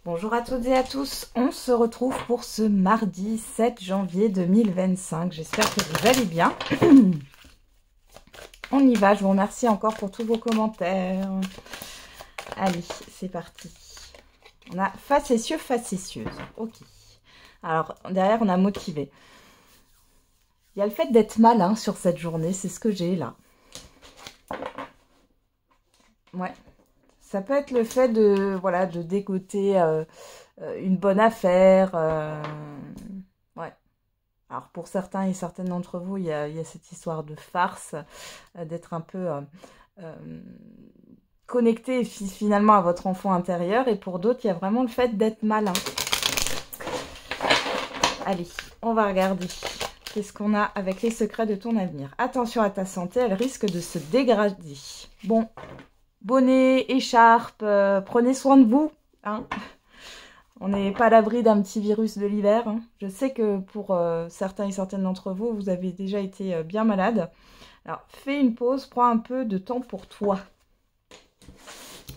Bonjour à toutes et à tous, on se retrouve pour ce mardi 7 janvier 2025. J'espère que vous allez bien. On y va, je vous remercie encore pour tous vos commentaires. Allez, c'est parti. On a facétieux, facétieuse. Ok. Alors, derrière, on a motivé. Il y a le fait d'être malin sur cette journée, c'est ce que j'ai là. Ouais. Ça peut être le fait de, voilà, de dégoter une bonne affaire. Ouais. Alors pour certains et certaines d'entre vous, il y a cette histoire de farce, d'être un peu connecté finalement à votre enfant intérieur. Et pour d'autres, il y a vraiment le fait d'être malin. Allez, on va regarder. Qu'est-ce qu'on a avec les secrets de ton avenir? Attention à ta santé, elle risque de se dégrader. Bon. Bonnet, écharpe, prenez soin de vous. Hein. On n'est pas à l'abri d'un petit virus de l'hiver. Hein. Je sais que pour certains et certaines d'entre vous, vous avez déjà été bien malade. Alors, fais une pause, prends un peu de temps pour toi.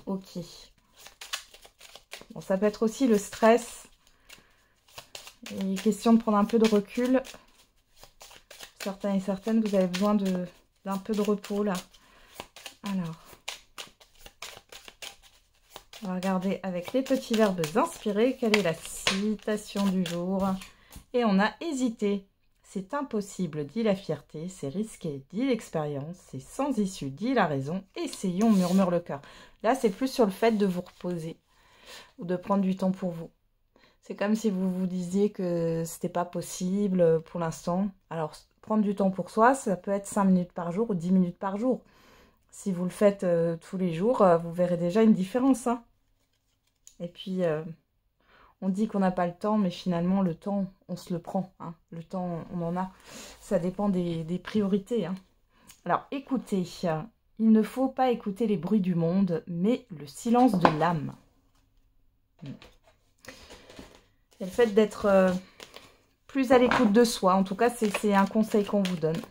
Ok. Bon, ça peut être aussi le stress. Il est question de prendre un peu de recul. Certains et certaines, vous avez besoin d'un peu de repos là. Alors. On va regarder avec les petits verbes inspirés quelle est la citation du jour. Et on a hésité. C'est impossible, dit la fierté. C'est risqué, dit l'expérience. C'est sans issue, dit la raison. Essayons, murmure le cœur. Là, c'est plus sur le fait de vous reposer ou de prendre du temps pour vous. C'est comme si vous vous disiez que c'était pas possible pour l'instant. Alors, prendre du temps pour soi, ça peut être 5 minutes par jour ou 10 minutes par jour. Si vous le faites tous les jours, vous verrez déjà une différence. Hein. Et puis, on dit qu'on n'a pas le temps, mais finalement, le temps, on se le prend. Hein. Le temps, on en a. Ça dépend des priorités. Hein. Alors, écoutez, il ne faut pas écouter les bruits du monde, mais le silence de l'âme. C'est le fait d'être plus à l'écoute de soi. En tout cas, c'est un conseil qu'on vous donne.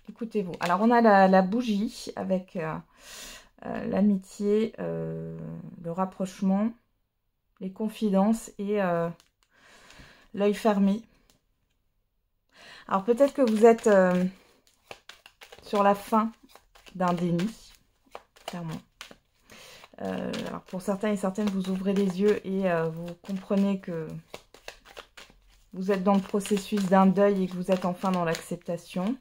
Écoutez-vous. Alors, on a la bougie avec l'amitié, le rapprochement, les confidences et l'œil fermé. Alors, peut-être que vous êtes sur la fin d'un déni, clairement. Alors, pour certains et certaines, vous ouvrez les yeux et vous comprenez que vous êtes dans le processus d'un deuil et que vous êtes enfin dans l'acceptation.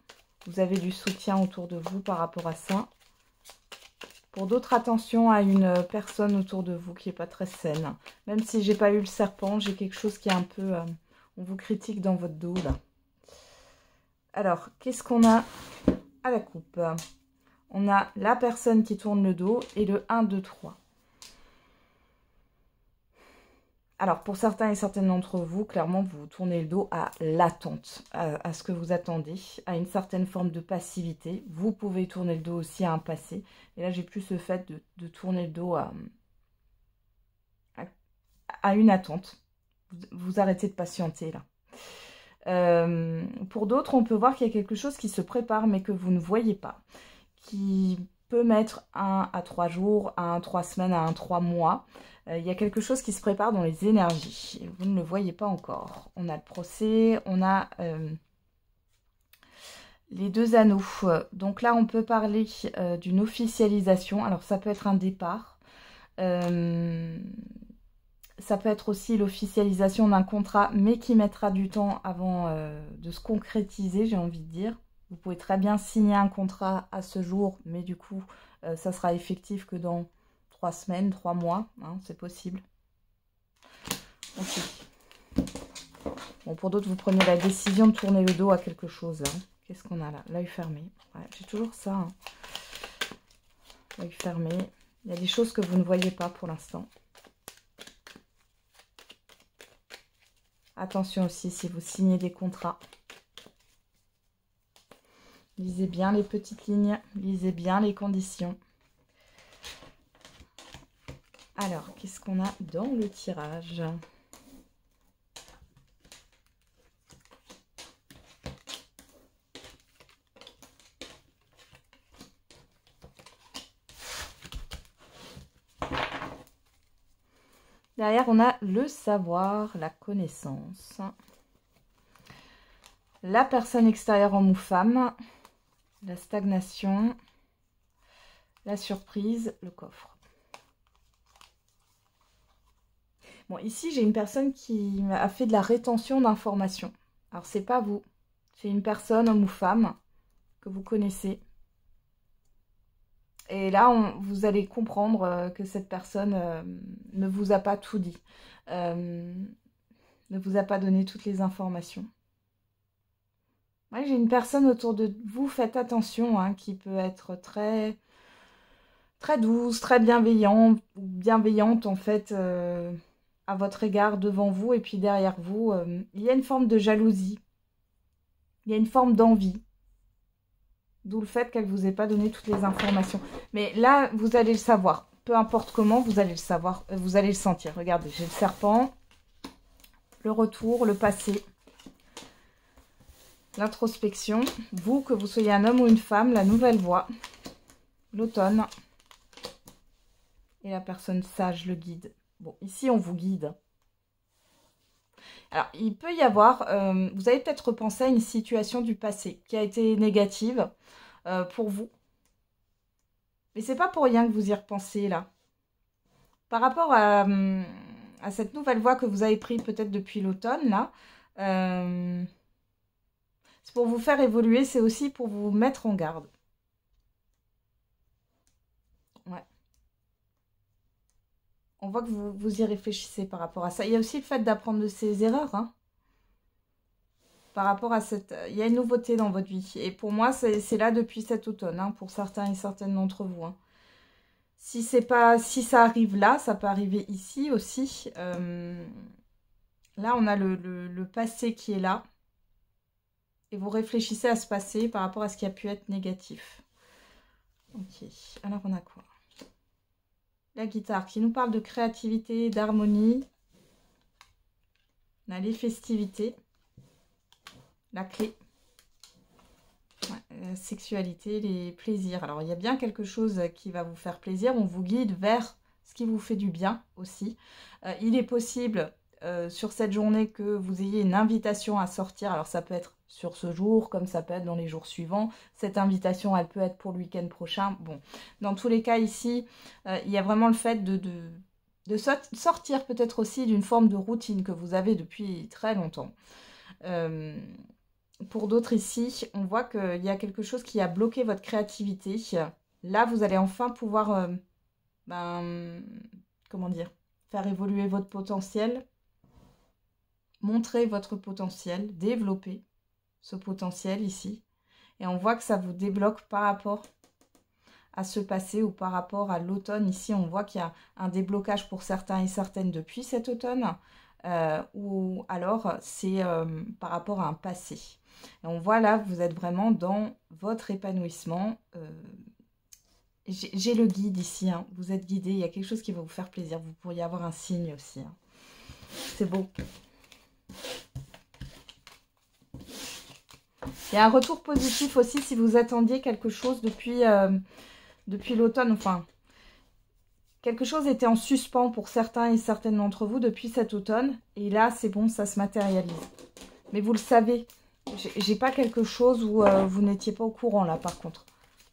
Vous avez du soutien autour de vous par rapport à ça. Pour d'autres, attention à une personne autour de vous qui n'est pas très saine. Même si j'ai pas eu le serpent, j'ai quelque chose qui est un peu... on vous critique dans votre dos, là. Alors, qu'est-ce qu'on a à la coupe? On a la personne qui tourne le dos et le 1, 2, 3. Alors, pour certains et certaines d'entre vous, clairement, vous tournez le dos à l'attente, à ce que vous attendez, à une certaine forme de passivité. Vous pouvez tourner le dos aussi à un passé. Et là, j'ai plus le fait de tourner le dos à une attente. Vous arrêtez de patienter, là. Pour d'autres, on peut voir qu'il y a quelque chose qui se prépare, mais que vous ne voyez pas. Qui peut mettre 1 à 3 jours, 1 à 3 semaines, 1 à 3 mois. Il y a quelque chose qui se prépare dans les énergies. Vous ne le voyez pas encore. On a le procès, on a les 2 anneaux. Donc là, on peut parler d'une officialisation. Alors, ça peut être un départ. Ça peut être aussi l'officialisation d'un contrat, mais qui mettra du temps avant de se concrétiser, j'ai envie de dire. Vous pouvez très bien signer un contrat à ce jour, mais du coup, ça sera effectif que dans 3 semaines, 3 mois, hein, c'est possible. Ok. Bon, pour d'autres, vous prenez la décision de tourner le dos à quelque chose. Hein. Qu'est-ce qu'on a là? L'œil fermé. Ouais, j'ai toujours ça. Hein. L'œil fermé. Il y a des choses que vous ne voyez pas pour l'instant. Attention aussi si vous signez des contrats. Lisez bien les petites lignes, lisez bien les conditions. Alors, qu'est-ce qu'on a dans le tirage? Derrière, on a le savoir, la connaissance. La personne extérieure homme ou femme. La stagnation. La surprise, le coffre. Bon, ici, j'ai une personne qui a fait de la rétention d'informations. Alors, c'est pas vous. C'est une personne, homme ou femme, que vous connaissez. Et là, vous allez comprendre que cette personne ne vous a pas tout dit. Ne vous a pas donné toutes les informations. Ouais, j'ai une personne autour de vous, faites attention, hein, qui peut être très, très douce, très bienveillante, ou bienveillante en fait, à votre égard devant vous et puis derrière vous. Il y a une forme de jalousie. Il y a une forme d'envie. D'où le fait qu'elle ne vous ait pas donné toutes les informations. Mais là, vous allez le savoir. Peu importe comment, vous allez le savoir. Vous allez le sentir. Regardez, j'ai le serpent, le retour, le passé, l'introspection. Vous, que vous soyez un homme ou une femme, la nouvelle voie, l'automne. Et la personne sage, le guide. Bon, ici, on vous guide. Alors, il peut y avoir, vous avez peut-être repensé à une situation du passé qui a été négative pour vous. Mais c'est pas pour rien que vous y repensez là. Par rapport à cette nouvelle voie que vous avez prise peut-être depuis l'automne, là, c'est pour vous faire évoluer, c'est aussi pour vous mettre en garde. Ouais. On voit que vous y réfléchissez par rapport à ça. Il y a aussi le fait d'apprendre de ses erreurs, hein. Par rapport à cette... Il y a une nouveauté dans votre vie. Et pour moi, c'est là depuis cet automne, hein, pour certains et certaines d'entre vous. Hein. Si ça arrive là, ça peut arriver ici aussi. Là, on a le passé qui est là. Et vous réfléchissez à ce passé par rapport à ce qui a pu être négatif. Ok, alors on a quoi? La guitare qui nous parle de créativité, d'harmonie. On a les festivités. La clé. Ouais, la sexualité, les plaisirs. Alors, il y a bien quelque chose qui va vous faire plaisir. On vous guide vers ce qui vous fait du bien aussi. Il est possible sur cette journée que vous ayez une invitation à sortir. Alors, ça peut être sur ce jour, comme ça peut être dans les jours suivants. Cette invitation, elle peut être pour le week-end prochain. Bon, dans tous les cas, ici, il y a vraiment le fait de sortir peut-être aussi d'une forme de routine que vous avez depuis très longtemps. Pour d'autres ici, on voit qu'il y a quelque chose qui a bloqué votre créativité. Là, vous allez enfin pouvoir, comment dire, faire évoluer votre potentiel, montrer votre potentiel, développer ce potentiel ici. Et on voit que ça vous débloque par rapport à ce passé ou par rapport à l'automne. Ici, on voit qu'il y a un déblocage pour certains et certaines depuis cet automne. Ou alors c'est par rapport à un passé. Et on voit là, vous êtes vraiment dans votre épanouissement. J'ai le guide ici, hein. Vous êtes guidé, il y a quelque chose qui va vous faire plaisir. Vous pourriez avoir un signe aussi. Hein. C'est beau. Il y a un retour positif aussi si vous attendiez quelque chose depuis l'automne. Enfin, quelque chose était en suspens pour certains et certaines d'entre vous depuis cet automne. Et là, c'est bon, ça se matérialise. Mais vous le savez, j'ai pas quelque chose où vous n'étiez pas au courant là, par contre,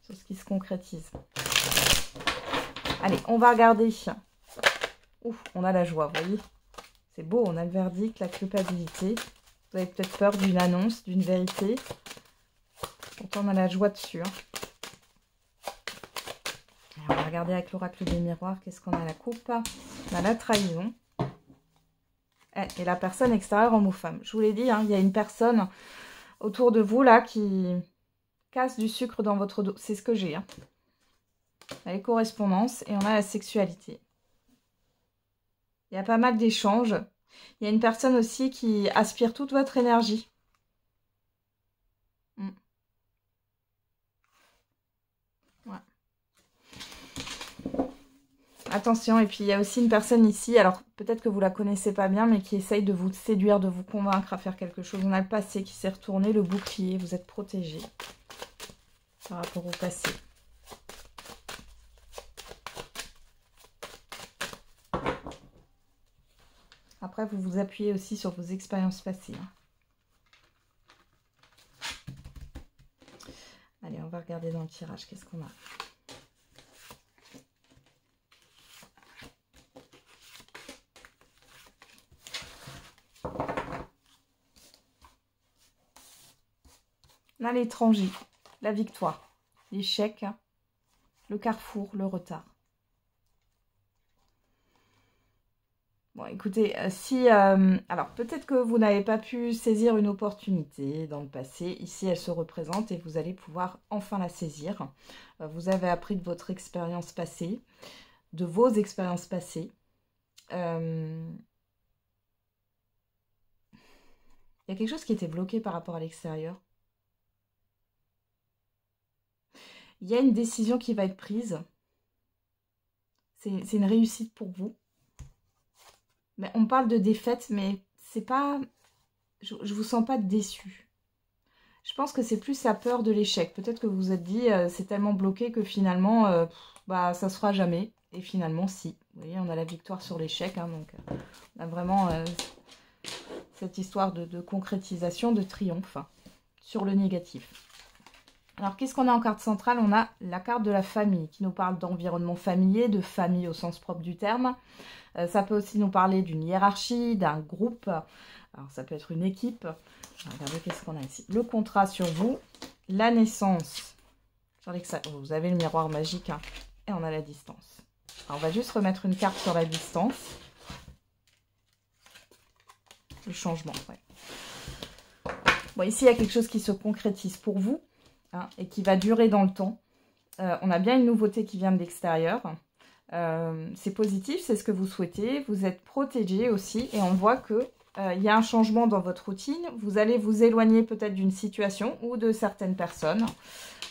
sur ce qui se concrétise. Allez, on va regarder. Ouf, on a la joie, vous voyez. C'est beau, on a le verdict, la culpabilité. Vous avez peut-être peur d'une annonce, d'une vérité. Pourtant, on a la joie dessus. Hein. On va regarder avec l'oracle des miroirs, qu'est-ce qu'on a à la coupe. On a la trahison. Et la personne extérieure homme ou femme. Je vous l'ai dit, hein, il y a une personne autour de vous là qui casse du sucre dans votre dos. C'est ce que j'ai. Hein. Les correspondances et on a la sexualité. Il y a pas mal d'échanges. Il y a une personne aussi qui aspire toute votre énergie. Ouais. Attention, et puis il y a aussi une personne ici, alors peut-être que vous la connaissez pas bien, mais qui essaye de vous séduire, de vous convaincre à faire quelque chose. On a le passé qui s'est retourné, le bouclier, vous êtes protégé par rapport au passé. Après, vous vous appuyez aussi sur vos expériences passées. Hein. Allez, on va regarder dans le tirage. Qu'est-ce qu'on a? On a l'étranger, la victoire, l'échec, le carrefour, le retard. Bon, écoutez, alors peut-être que vous n'avez pas pu saisir une opportunité dans le passé. Ici, elle se représente et vous allez pouvoir enfin la saisir. Vous avez appris de votre expérience passée, de vos expériences passées. Il y a quelque chose qui était bloqué par rapport à l'extérieur. Il y a une décision qui va être prise. C'est une réussite pour vous. Mais on parle de défaite, mais c'est pas... Je vous sens pas déçu. Je pense que c'est plus la peur de l'échec. Peut-être que vous vous êtes dit, c'est tellement bloqué que finalement, ça se fera jamais. Et finalement, si. Vous voyez, on a la victoire sur l'échec. Hein, donc, on a vraiment cette histoire de concrétisation, de triomphe sur le négatif. Alors, qu'est-ce qu'on a en carte centrale? On a la carte de la famille qui nous parle d'environnement familier, de famille au sens propre du terme. Ça peut aussi nous parler d'une hiérarchie, d'un groupe. Alors, ça peut être une équipe. Regardez qu'est-ce qu'on a ici. Le contrat sur vous, la naissance. Vous avez le miroir magique hein, et on a la distance. Alors, on va juste remettre une carte sur la distance. Le changement, ouais. Bon, ici, il y a quelque chose qui se concrétise pour vous. Hein, et qui va durer dans le temps. On a bien une nouveauté qui vient de l'extérieur. C'est positif, c'est ce que vous souhaitez. Vous êtes protégé aussi et on voit que il y a un changement dans votre routine. Vous allez vous éloigner peut-être d'une situation ou de certaines personnes.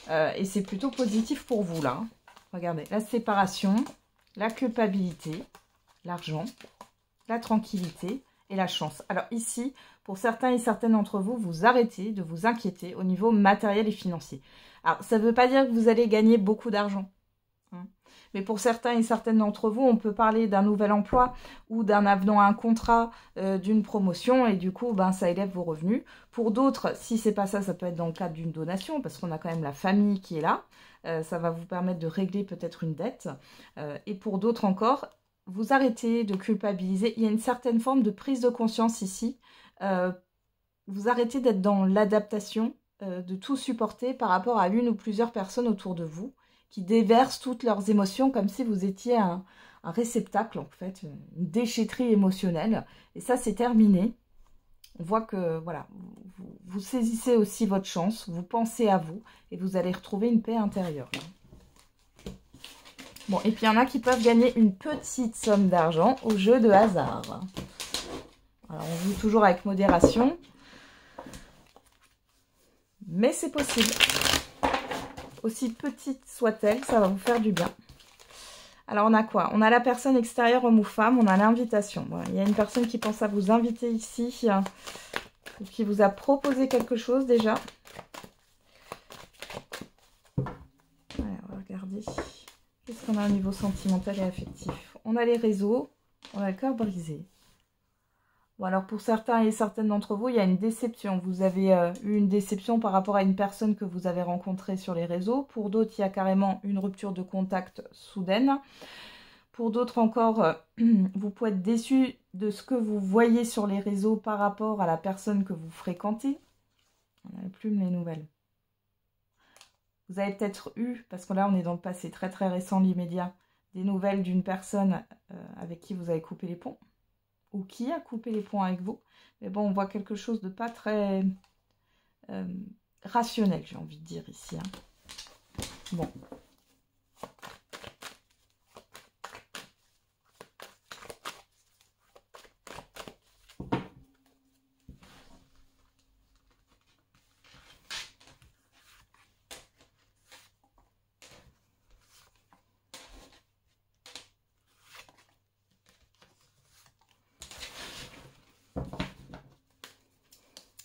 Et c'est plutôt positif pour vous là. Regardez, la séparation, la culpabilité, l'argent, la tranquillité et la chance. Alors ici, pour certains et certaines d'entre vous, vous arrêtez de vous inquiéter au niveau matériel et financier. Alors, ça ne veut pas dire que vous allez gagner beaucoup d'argent. Hein. Mais pour certains et certaines d'entre vous, on peut parler d'un nouvel emploi ou d'un avenant à un contrat, d'une promotion et du coup, ça élève vos revenus. Pour d'autres, si c'est pas ça, ça peut être dans le cadre d'une donation parce qu'on a quand même la famille qui est là. Ça va vous permettre de régler peut-être une dette. Et pour d'autres encore, vous arrêtez de culpabiliser. Il y a une certaine forme de prise de conscience ici. Vous arrêtez d'être dans l'adaptation, de tout supporter par rapport à une ou plusieurs personnes autour de vous qui déversent toutes leurs émotions comme si vous étiez un réceptacle, en fait, une déchetterie émotionnelle. Et ça, c'est terminé. On voit que, voilà, vous saisissez aussi votre chance, vous pensez à vous et vous allez retrouver une paix intérieure. Bon, et puis il y en a qui peuvent gagner une petite somme d'argent au jeu de hasard. Alors, on joue toujours avec modération. Mais c'est possible. Aussi petite soit-elle, ça va vous faire du bien. Alors, on a quoi? On a la personne extérieure, homme ou femme. On a l'invitation. Bon, il y a une personne qui pense à vous inviter ici. Ou qui vous a proposé quelque chose déjà. Allez, on va regarder. Qu'est-ce qu'on a au niveau sentimental et affectif? On a les réseaux. On a le cœur brisé. Bon, alors pour certains et certaines d'entre vous, il y a une déception. Vous avez eu une déception par rapport à une personne que vous avez rencontrée sur les réseaux. Pour d'autres, il y a carrément une rupture de contact soudaine. Pour d'autres encore, vous pouvez être déçu de ce que vous voyez sur les réseaux par rapport à la personne que vous fréquentez. On n'a plus les nouvelles. Vous avez peut-être eu, parce que là on est dans le passé très très récent, l'immédiat, des nouvelles d'une personne avec qui vous avez coupé les ponts. Ou qui a coupé les ponts avec vous. Mais bon, on voit quelque chose de pas très rationnel, j'ai envie de dire ici. Hein. Bon.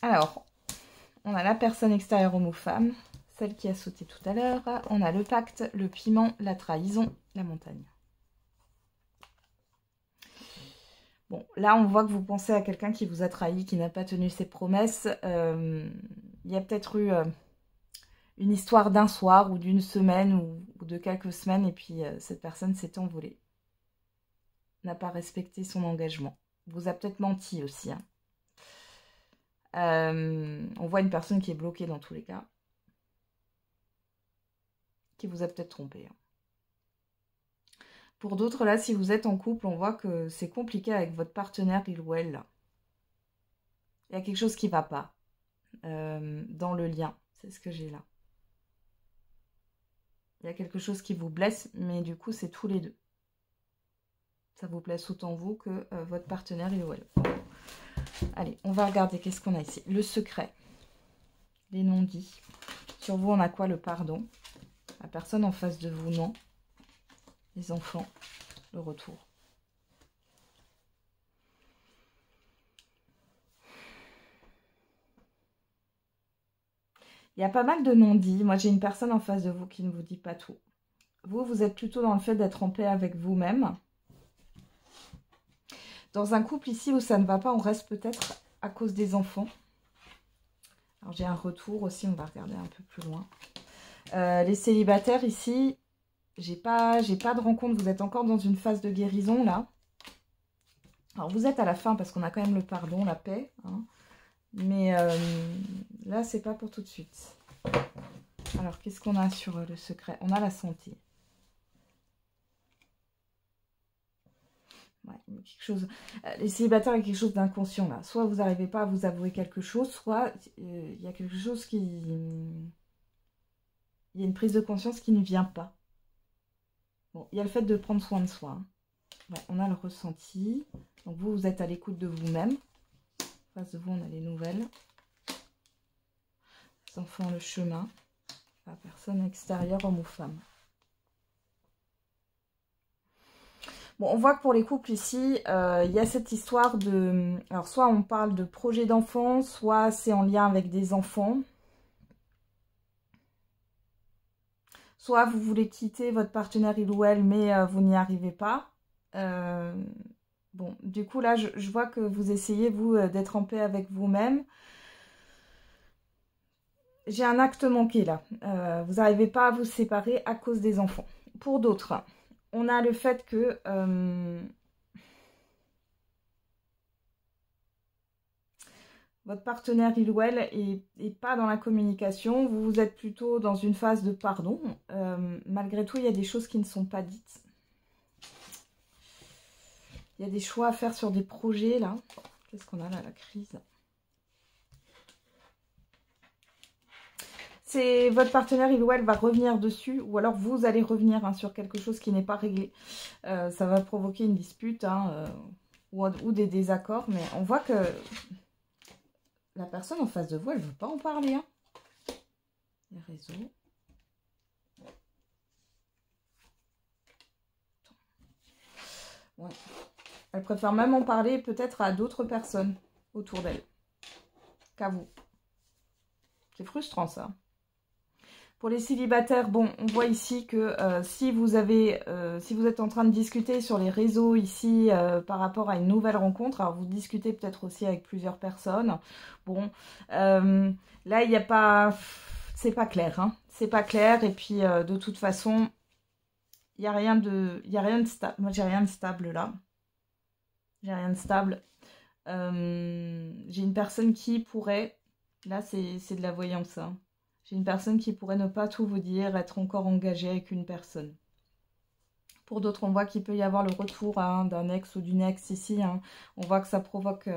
Alors, on a la personne extérieure homme ou femme, celle qui a sauté tout à l'heure. On a le pacte, le piment, la trahison, la montagne. Bon, là, on voit que vous pensez à quelqu'un qui vous a trahi, qui n'a pas tenu ses promesses. Il y a peut-être eu une histoire d'un soir ou d'une semaine ou de quelques semaines, et puis cette personne s'est envolée. N'a pas respecté son engagement. Vous a peut-être menti aussi. Hein. On voit une personne qui est bloquée dans tous les cas. Qui vous a peut-être trompé. Hein. Pour d'autres, là, si vous êtes en couple, on voit que c'est compliqué avec votre partenaire, il ou elle. Là. Il y a quelque chose qui ne va pas dans le lien. C'est ce que j'ai là. Il y a quelque chose qui vous blesse, mais du coup, c'est tous les deux. Ça vous blesse autant vous que votre partenaire, il ou elle. Allez, on va regarder qu'est-ce qu'on a ici. Le secret. Les non-dits. Sur vous, on a quoi? Le pardon. La personne en face de vous, non. Les enfants, le retour. Il y a pas mal de non-dits. Moi, j'ai une personne en face de vous qui ne vous dit pas tout. Vous, vous êtes plutôt dans le fait d'être en paix avec vous-même. Dans un couple ici où ça ne va pas, on reste peut-être à cause des enfants. Alors, j'ai un retour aussi, on va regarder un peu plus loin. Les célibataires ici, j'ai pas de rencontre. Vous êtes encore dans une phase de guérison, là. Alors, vous êtes à la fin parce qu'on a quand même le pardon, la paix. Hein. Mais là, c'est pas pour tout de suite. Alors, qu'est-ce qu'on a sur le secret? On a la santé. Ouais, quelque chose. Les célibataires, il y a quelque chose d'inconscient là. Soit vous n'arrivez pas à vous avouer quelque chose, soit il y a quelque chose qui... Il y a une prise de conscience qui ne vient pas. Bon, il y a le fait de prendre soin de soi. Hein. Ouais, on a le ressenti. Donc vous, vous êtes à l'écoute de vous-même. En face de vous, on a les nouvelles. Les enfants, le chemin. La personne extérieure, homme ou femme. Bon, on voit que pour les couples ici, il y a cette histoire de... Alors, soit on parle de projet d'enfant, soit c'est en lien avec des enfants. Soit vous voulez quitter votre partenaire, il ou elle, mais vous n'y arrivez pas. Bon, du coup, là, je vois que vous essayez, vous, d'être en paix avec vous-même. J'ai un acte manqué, là. Vous n'arrivez pas à vous séparer à cause des enfants. Pour d'autres... On a le fait que votre partenaire, il ou elle, est pas dans la communication. Vous êtes plutôt dans une phase de pardon. Malgré tout, il y a des choses qui ne sont pas dites. Il y a des choix à faire sur des projets, là. Qu'est-ce qu'on a là, la crise? C'est votre partenaire, il ou elle va revenir dessus, ou alors vous allez revenir hein, sur quelque chose qui n'est pas réglé. Ça va provoquer une dispute hein, ou des désaccords, mais on voit que la personne en face de vous, elle ne veut pas en parler. Hein. Les réseaux. Ouais. Elle préfère même en parler peut-être à d'autres personnes autour d'elle qu'à vous. C'est frustrant ça. Pour les célibataires, bon, on voit ici que si vous êtes en train de discuter sur les réseaux ici par rapport à une nouvelle rencontre, alors vous discutez peut-être aussi avec plusieurs personnes. Bon, là il n'y a pas, c'est pas clair, hein. C'est pas clair et puis de toute façon, il n'y a rien de stable. Moi j'ai rien de stable là. J'ai rien de stable. J'ai une personne qui pourrait, là c'est de la voyance, hein. J'ai une personne qui pourrait ne pas tout vous dire, être encore engagée avec une personne. Pour d'autres, on voit qu'il peut y avoir le retour hein, d'un ex ou d'une ex ici. Hein. On voit que ça provoque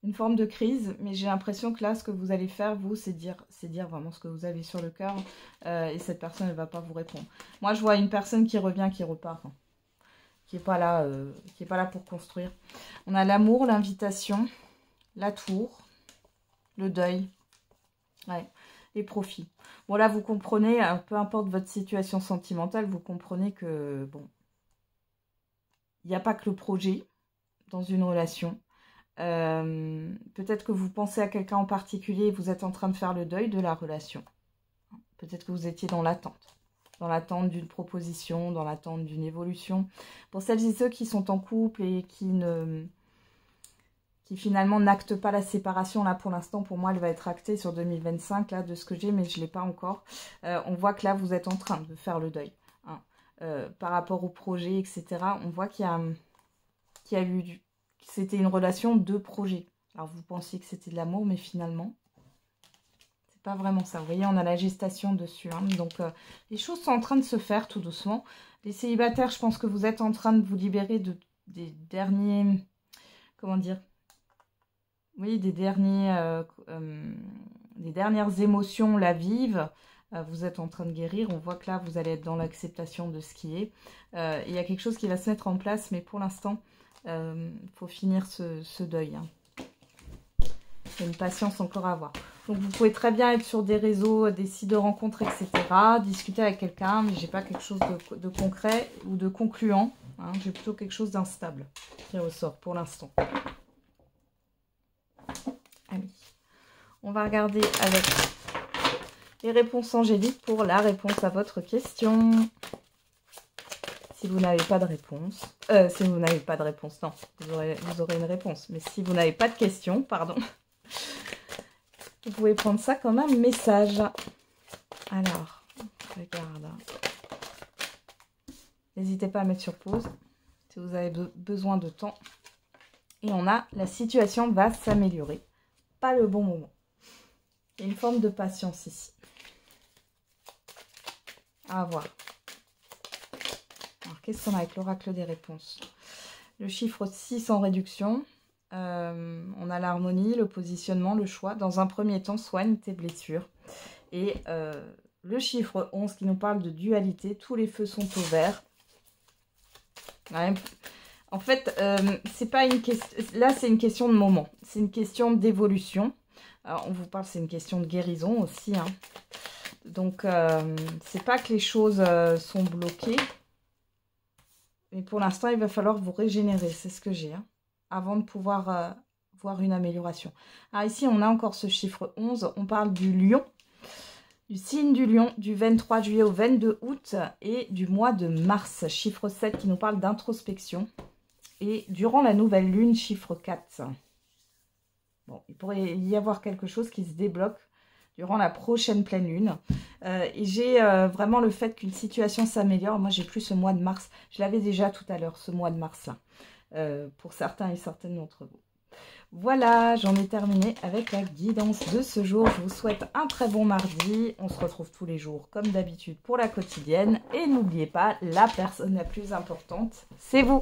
une forme de crise. Mais j'ai l'impression que là, ce que vous allez faire, vous, c'est dire vraiment ce que vous avez sur le cœur. Et cette personne, elle ne va pas vous répondre. Moi, je vois une personne qui revient, qui repart. Hein, qui n'est pas là pour construire. On a l'amour, l'invitation, la tour. Le deuil, ouais, les profits. Bon là, vous comprenez, peu importe votre situation sentimentale, vous comprenez que, bon, il n'y a pas que le projet dans une relation. Peut-être que vous pensez à quelqu'un en particulier et vous êtes en train de faire le deuil de la relation. Peut-être que vous étiez dans l'attente. dans l'attente d'une proposition, dans l'attente d'une évolution. Pour celles et ceux qui sont en couple et qui finalement n'actent pas la séparation, là pour l'instant, pour moi, elle va être actée sur 2025, là, de ce que j'ai, mais je ne l'ai pas encore. On voit que là, vous êtes en train de faire le deuil. Hein. Par rapport au projet, etc., on voit qu'il y a eu c'était une relation de projet. Alors, vous pensiez que c'était de l'amour, mais finalement, c'est pas vraiment ça. Vous voyez, on a la gestation dessus. Hein. Donc, les choses sont en train de se faire tout doucement. Les célibataires, je pense que vous êtes en train de vous libérer des derniers... Comment dire? Oui, des dernières émotions la vivent. Vous êtes en train de guérir. On voit que là, vous allez être dans l'acceptation de ce qui est. Il y a quelque chose qui va se mettre en place, mais pour l'instant, il faut finir ce deuil. Hein. Il y a une patience encore à avoir. Donc, vous pouvez très bien être sur des réseaux, des sites de rencontres, etc. Discuter avec quelqu'un, mais je n'ai pas quelque chose de concret ou de concluant. Hein. J'ai plutôt quelque chose d'instable qui ressort pour l'instant. Allez, on va regarder avec les réponses angéliques pour la réponse à votre question. Si vous n'avez pas de réponse, si vous n'avez pas de réponse, non, vous aurez une réponse. Mais si vous n'avez pas de question, pardon, vous pouvez prendre ça comme un message. Alors, regarde. N'hésitez pas à mettre sur pause si vous avez besoin de temps. Et on a, la situation va s'améliorer. Pas le bon moment. Il y a une forme de patience ici. À voir. Alors, qu'est-ce qu'on a avec l'oracle des réponses? Le chiffre 6 en réduction. On a l'harmonie, le positionnement, le choix. Dans un premier temps, soigne tes blessures. Et le chiffre 11 qui nous parle de dualité. Tous les feux sont au vert. Ouais. En fait, c'est pas une question. Là, c'est une question de moment. C'est une question d'évolution. On vous parle, c'est une question de guérison aussi. Hein. Donc, c'est pas que les choses sont bloquées. Mais pour l'instant, il va falloir vous régénérer. C'est ce que j'ai. Hein, avant de pouvoir voir une amélioration. Alors ici, on a encore ce chiffre 11. On parle du lion. Du signe du lion, du 23 juillet au 22 août et du mois de mars. Chiffre 7 qui nous parle d'introspection. Et durant la nouvelle lune, chiffre 4. Bon, il pourrait y avoir quelque chose qui se débloque durant la prochaine pleine lune. Et j'ai vraiment le fait qu'une situation s'améliore. Moi, j'ai plus ce mois de mars. Je l'avais déjà tout à l'heure, ce mois de mars-là. Pour certains et certaines d'entre vous. Voilà, j'en ai terminé avec la guidance de ce jour. Je vous souhaite un très bon mardi. On se retrouve tous les jours, comme d'habitude, pour la quotidienne. Et n'oubliez pas, la personne la plus importante, c'est vous.